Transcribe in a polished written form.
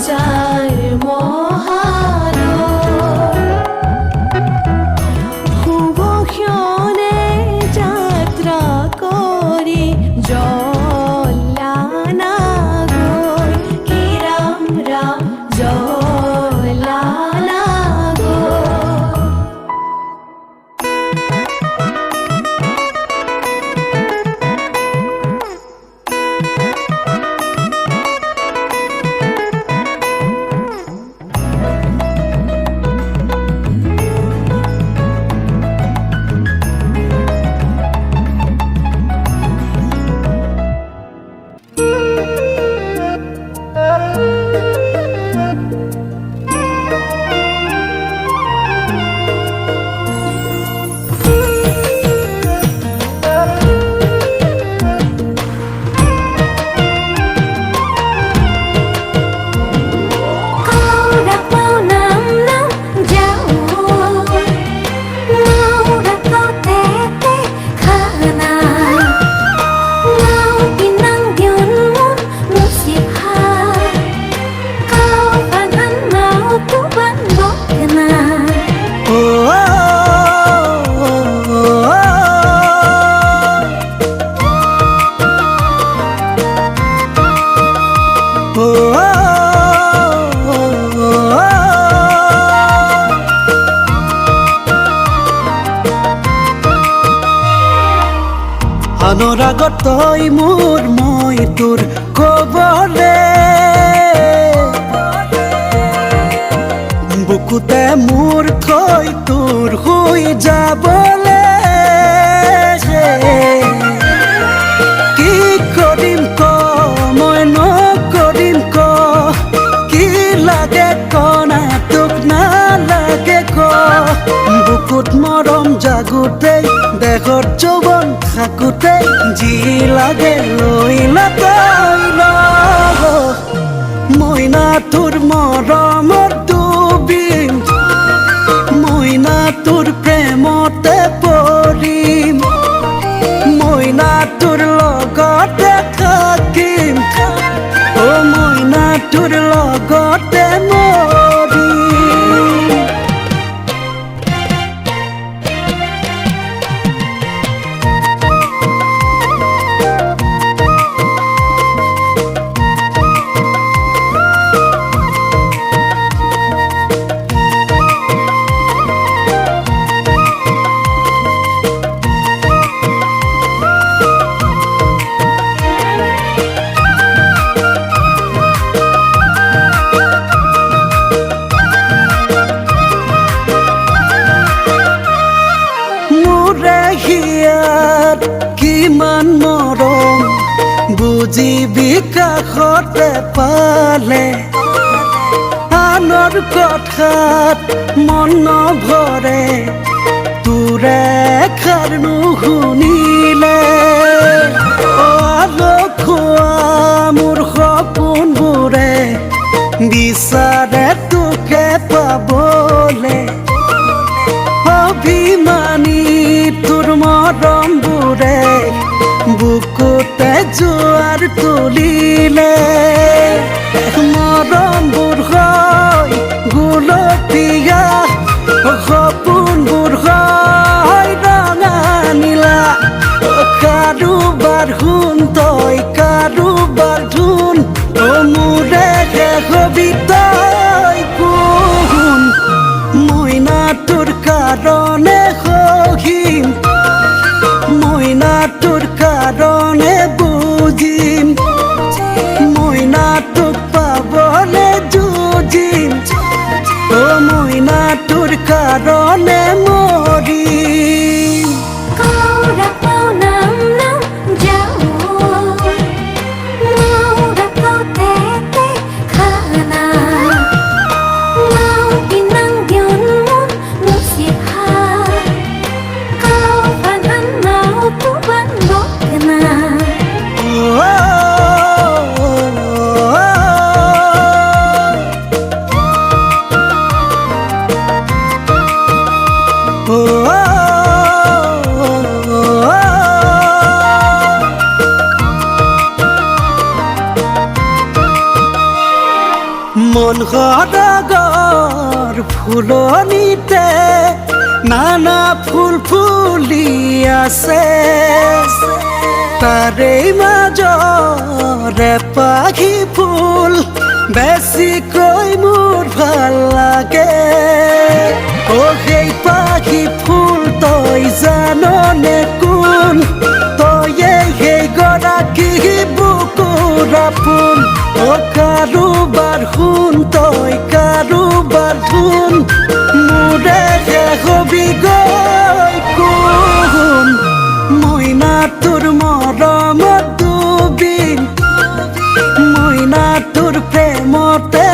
যায় মহালয় শুভ ক্ষণে যাত্ৰা কৰি জ্বলা গৈ কি ৰাম ৰাম জ্বলা আনৰ আগত তই মোৰ মই তোৰ কবলে বুকুতে মোৰ থৈ তোৰ হৈ যাবলে কি কৰিম ক মই নকৰিম ক কি লাগে ক না তোক নালাগে ক বুকুত মৰম জাগোতেই দেহত যৌৱন থাকোতে যি লাগে লৈলা তই মইনা তোৰ মৰমত ডুবিম মইনা তোৰ প্ৰেমতে পৰিম মইনা তোৰ লগতে থাকিম অ মইনা তোৰ লগতে মৰিম কিমান মৰম বুজিবি কাষতে পালে আনৰ কথাত মন নভৰে তোৰে খাৰ নুশুনিলে খোৱা মোৰ সপোনবোৰে বিচাৰে তোকে পাবলে অভিমানী তোৰ মৰমবোৰে বুকুতে জোৱাৰ তুলিলে মৰমবোৰ হয় গুলপীয়া সপোনবোৰ হয় ৰঙা নীলা কাৰোবাৰ শুন তই কাৰোবাৰ ধুন মোৰে হবি তই কোন মইনা তোৰ কাৰণে সহিম মইনা তোৰ কাৰণে বুজিম মইনা তোক পাবলে যুঁজিম অ মইনা তোৰ কাৰণে মৰিম মন সদাগৰ ফুলনিতে নানা ফুল ফুলি আছে তাৰে মাজৰে পাখি ফুল বেছিকৈ মোৰ ভাল লাগে সেই পাখি ফুল তই জাননে কোন তয়ে সেই গৰাকী বুকুৰ আপোন কাৰোবাৰ শুন তই কাৰোবাৰ ধুন মোৰে হবি গৈ কোন মইনা তোৰ মৰমত ডুবি মইনা তোৰ প্ৰেমতে